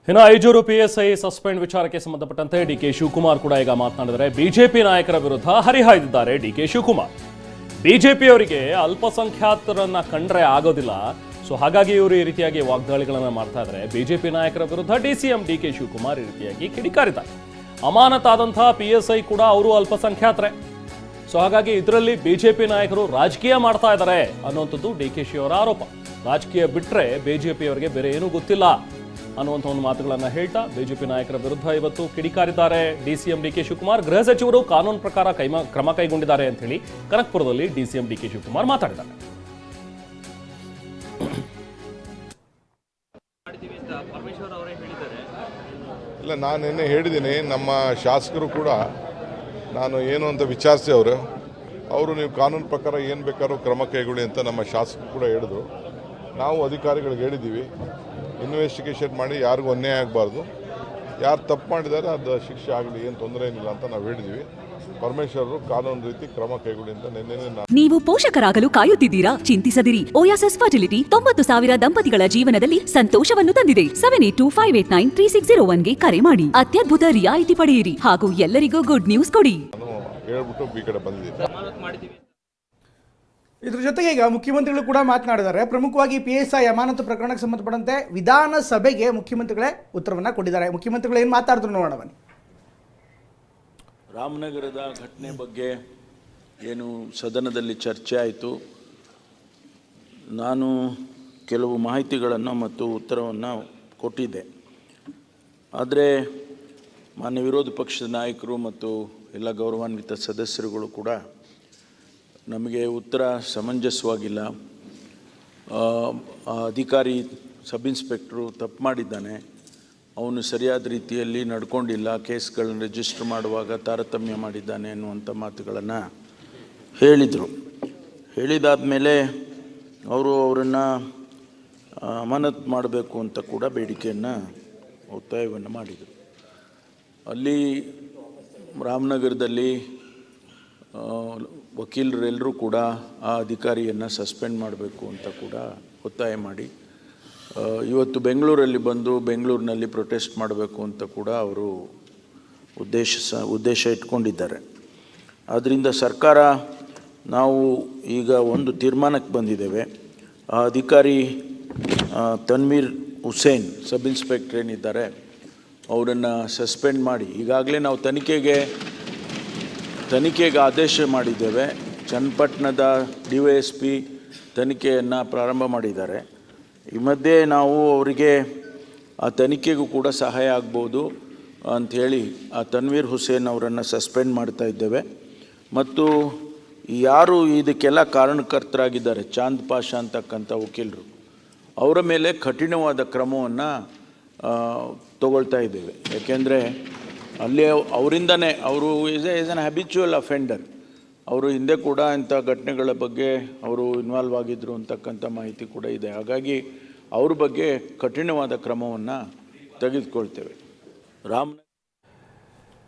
ಇನ್ನು Ijoor PSI suspend ವಿಚಾರಕ್ಕೆ ಸಂಬಂಧಪಟ್ಟಂತೆ ಡಿಕೆ ಶಿವಕುಮಾರ್ ಕೂಡ ಈಗ ಮಾತನಾಡಿದರೆ ಬಿಜೆಪಿ ನಾಯಕರ ವಿರುದ್ಧ ಹರಿಹಾಯ್ದಿದ್ದಾರೆ ಡಿಕೆ ಶಿವಕುಮಾರ್. ಬಿಜೆಪಿಯವರಿಗೆ ಅಲ್ಪಸಂಖ್ಯಾತರನ್ನ ಕಂಡ್ರೆ ಆಗೋದಿಲ್ಲ, ಸೊ ಹಾಗಾಗಿ ಇವರು ಈ ರೀತಿಯಾಗಿ ವಾಗ್ದಾಳಿಗಳನ್ನು ಮಾಡ್ತಾ ಇದ್ದಾರೆ. ಬಿಜೆಪಿ ನಾಯಕರ ವಿರುದ್ಧ ಡಿಸಿಎಂ ಡಿಕೆ ಶಿವಕುಮಾರ್ ಈ ರೀತಿಯಾಗಿ ಕಿಡಿಕಾರಿದ್ದಾರೆ. ಅಮಾನತಾದಂತಹ ಪಿಎಸ್ಐ ಕೂಡ ಅವರು ಅಲ್ಪಸಂಖ್ಯಾತರೇ, ಸೊ ಹಾಗಾಗಿ ಇದರಲ್ಲಿ ಬಿಜೆಪಿ ನಾಯಕರು ರಾಜಕೀಯ ಮಾಡ್ತಾ ಇದ್ದಾರೆ ಅನ್ನುವಂಥದ್ದು ಡಿಕೆಶಿ ಅವರ ಆರೋಪ. ರಾಜಕೀಯ ಬಿಟ್ಟರೆ ಬಿಜೆಪಿಯವರಿಗೆ ಬೇರೆ ಏನೂ ಗೊತ್ತಿಲ್ಲ ಅನ್ನುವಂಥ ಒಂದು ಮಾತುಗಳನ್ನು ಹೇಳ್ತಾ ಬಿಜೆಪಿ ನಾಯಕರ ವಿರುದ್ಧ ಇವತ್ತು ಕಿಡಿಕಾರಿದ್ದಾರೆ ಡಿಸಿಎಂ ಡಿಕೆ ಶಿವಕುಮಾರ್. ಗೃಹ ಸಚಿವರು ಕಾನೂನು ಪ್ರಕಾರ ಕ್ರಮ ಕೈಗೊಂಡಿದ್ದಾರೆ ಅಂತ ಹೇಳಿ ಕನಕಪುರದಲ್ಲಿ ಡಿಸಿಎಂ ಡಿಕೆ ಶಿವಕುಮಾರ್ ಮಾತಾಡಿದ್ದಾರೆ. ಇಲ್ಲ, ನಾನು ನಿನ್ನೆ ಹೇಳಿದ್ದೀನಿ, ನಮ್ಮ ಶಾಸಕರು ಕೂಡ ನಾನು ಏನು ಅಂತ ವಿಚಾರಿಸಿ ಅವರು ನೀವು ಕಾನೂನು ಪ್ರಕಾರ ಏನು ಬೇಕಾದ್ರೂ ಕ್ರಮ ಕೈಗೊಳ್ಳಿ ಅಂತ ನಮ್ಮ ಶಾಸಕರು ಕೂಡ ಹೇಳಿದ್ರು. ನಾವು ಅಧಿಕಾರಿಗಳಿಗೆ ಹೇಳಿದ್ದೀವಿ, ಇನ್ವೆಸ್ಟಿಗೇಷನ್ ಮಾಡಿ ಯಾರಿಗೂ ಅನ್ಯಾಯ ಆಗಬಾರ್ದು, ಯಾರು ತಪ್ಪು ಮಾಡಿದ್ದಾರೆ ಅದು ಶಿಕ್ಷೆ ಆಗಲಿ, ಏನು ತೊಂದರೆ ಏನಿಲ್ಲ ಅಂತ ನಾವು ಹೇಳಿದ್ದೀವಿ. ಪರಮೇಶ್ವರರು ಕಾನೂನು ರೀತಿ ಕ್ರಮ ಕೈಗೊಳ್ಳಿ ಅಂತ ನಿನ್ನೆ. ನೀವು ಪೋಷಕರಾಗಲು ಕಾಯುತ್ತಿದ್ದೀರಾ? ಚಿಂತಿಸದಿರಿ. ಓಯಾಸಿಸ್ ಫರ್ಟಿಲಿಟಿ 90,000 ದಂಪತಿಗಳ ಜೀವನದಲ್ಲಿ ಸಂತೋಷವನ್ನು ತಂದಿದೆ. 7825893601ಗೆ ಕರೆ ಮಾಡಿ ಅತ್ಯದ್ಭುತ ರಿಯಾಯಿತಿ ಪಡೆಯಿರಿ ಹಾಗೂ ಎಲ್ಲರಿಗೂ ಗುಡ್ ನ್ಯೂಸ್ ಕೊಡಿ. ಹೇಳ್ಬಿಟ್ಟು ಈ ಕಡೆ ಬಂದಿದ್ದೀವಿ. ಇದ್ರ ಜೊತೆಗೆ ಈಗ ಮುಖ್ಯಮಂತ್ರಿಗಳು ಕೂಡ ಮಾತನಾಡಿದ್ದಾರೆ. ಪ್ರಮುಖವಾಗಿ PSI ಅಮಾನತು ಪ್ರಕರಣಕ್ಕೆ ಸಂಬಂಧಪಟ್ಟಂತೆ ವಿಧಾನಸಭೆಗೆ ಮುಖ್ಯಮಂತ್ರಿಗಳೇ ಉತ್ತರವನ್ನು ಕೊಟ್ಟಿದ್ದಾರೆ. ಮುಖ್ಯಮಂತ್ರಿಗಳು ಏನು ಮಾತಾಡಿದ್ರು ನೋಡೋಣ ಬನ್ನಿ. ರಾಮನಗರದ ಘಟನೆ ಬಗ್ಗೆ ಏನು ಸದನದಲ್ಲಿ ಚರ್ಚೆ ಆಯಿತು. ನಾನು ಕೆಲವು ಮಾಹಿತಿಗಳನ್ನು ಮತ್ತು ಉತ್ತರವನ್ನು ಕೊಟ್ಟಿದ್ದೆ. ಆದರೆ ಮಾನ್ಯ ವಿರೋಧ ಪಕ್ಷದ ನಾಯಕರು ಮತ್ತು ಎಲ್ಲ ಗೌರವಾನ್ವಿತ ಸದಸ್ಯರುಗಳು ಕೂಡ ನಮಗೆ ಉತ್ತರ ಸಮಂಜಸವಾಗಿಲ್ಲ, ಅಧಿಕಾರಿ ಸಬ್ ಇನ್ಸ್ಪೆಕ್ಟ್ರು ತಪ್ಪು ಮಾಡಿದ್ದಾನೆ, ಅವನು ಸರಿಯಾದ ರೀತಿಯಲ್ಲಿ ನಡ್ಕೊಂಡಿಲ್ಲ, ಕೇಸ್ಗಳನ್ನು ರಿಜಿಸ್ಟರ್ ಮಾಡುವಾಗ ತಾರತಮ್ಯ ಮಾಡಿದ್ದಾನೆ ಅನ್ನುವಂಥ ಮಾತುಗಳನ್ನು ಹೇಳಿದರು. ಹೇಳಿದಾದ ಮೇಲೆ ಅವರನ್ನು ಅಮಾನತು ಮಾಡಬೇಕು ಅಂತ ಕೂಡ ಬೇಡಿಕೆಯನ್ನು ಒತ್ತಾಯವನ್ನು ಮಾಡಿದರು. ಅಲ್ಲಿ ರಾಮನಗರದಲ್ಲಿ ವಕೀಲರೆಲ್ಲರೂ ಕೂಡ ಆ ಅಧಿಕಾರಿಯನ್ನು ಸಸ್ಪೆಂಡ್ ಮಾಡಬೇಕು ಅಂತ ಕೂಡ ಒತ್ತಾಯ ಮಾಡಿ ಇವತ್ತು ಬೆಂಗಳೂರಲ್ಲಿ ಬಂದು ಬೆಂಗಳೂರಿನಲ್ಲಿ ಪ್ರೊಟೆಸ್ಟ್ ಮಾಡಬೇಕು ಅಂತ ಕೂಡ ಅವರು ಉದ್ದೇಶ ಇಟ್ಕೊಂಡಿದ್ದಾರೆ. ಆದ್ದರಿಂದ ಸರ್ಕಾರ ನಾವು ಈಗ ಒಂದು ತೀರ್ಮಾನಕ್ಕೆ ಬಂದಿದ್ದೇವೆ. ಆ ಅಧಿಕಾರಿ ತನ್ವೀರ್ ಹುಸೇನ್ ಸಬ್ ಇನ್ಸ್ಪೆಕ್ಟರ್ ಏನಿದ್ದಾರೆ ಅವರನ್ನು ಸಸ್ಪೆಂಡ್ ಮಾಡಿ ಈಗಾಗಲೇ ನಾವು ತನಿಖೆಗೆ ಆದೇಶ ಮಾಡಿದ್ದೇವೆ. ಚನ್ನಪಟ್ಟಣದ DYSP ತನಿಖೆಯನ್ನು ಪ್ರಾರಂಭ ಮಾಡಿದ್ದಾರೆ. ಈ ಮಧ್ಯೆ ನಾವು ಅವರಿಗೆ ಆ ತನಿಖೆಗೂ ಕೂಡ ಸಹಾಯ ಆಗ್ಬೋದು ಅಂಥೇಳಿ ಆ ತನ್ವೀರ್ ಹುಸೇನ್ ಅವರನ್ನು ಸಸ್ಪೆಂಡ್ ಮಾಡ್ತಾ ಇದ್ದೇವೆ. ಮತ್ತು ಯಾರು ಇದಕ್ಕೆಲ್ಲ ಕಾರಣಕರ್ತರಾಗಿದ್ದಾರೆ ಚಾಂದ್ ಪಾಷಾ ಅಂತಕ್ಕಂಥ ವಕೀಲರು, ಅವರ ಮೇಲೆ ಕಠಿಣವಾದ ಕ್ರಮವನ್ನು ತಗೊಳ್ತಾ ಇದ್ದೇವೆ. ಯಾಕೆಂದರೆ ಅಲ್ಲಿ ಅವರಿಂದನೇ ಅವರು ಈಸ್ ಆನ್ ಹ್ಯಾಬಿಚುವಲ್ ಅಫೆಂಡರ್, ಅವರು ಹಿಂದೆ ಕೂಡ ಇಂಥ ಘಟನೆಗಳ ಬಗ್ಗೆ ಅವರು ಇನ್ವಾಲ್ವ್ ಆಗಿದ್ದರು ಅಂತಕ್ಕಂಥ ಮಾಹಿತಿ ಕೂಡ ಇದೆ. ಹಾಗಾಗಿ ಅವ್ರ ಬಗ್ಗೆ ಕಠಿಣವಾದ ಕ್ರಮವನ್ನು ತೆಗೆದುಕೊಳ್ತೇವೆ.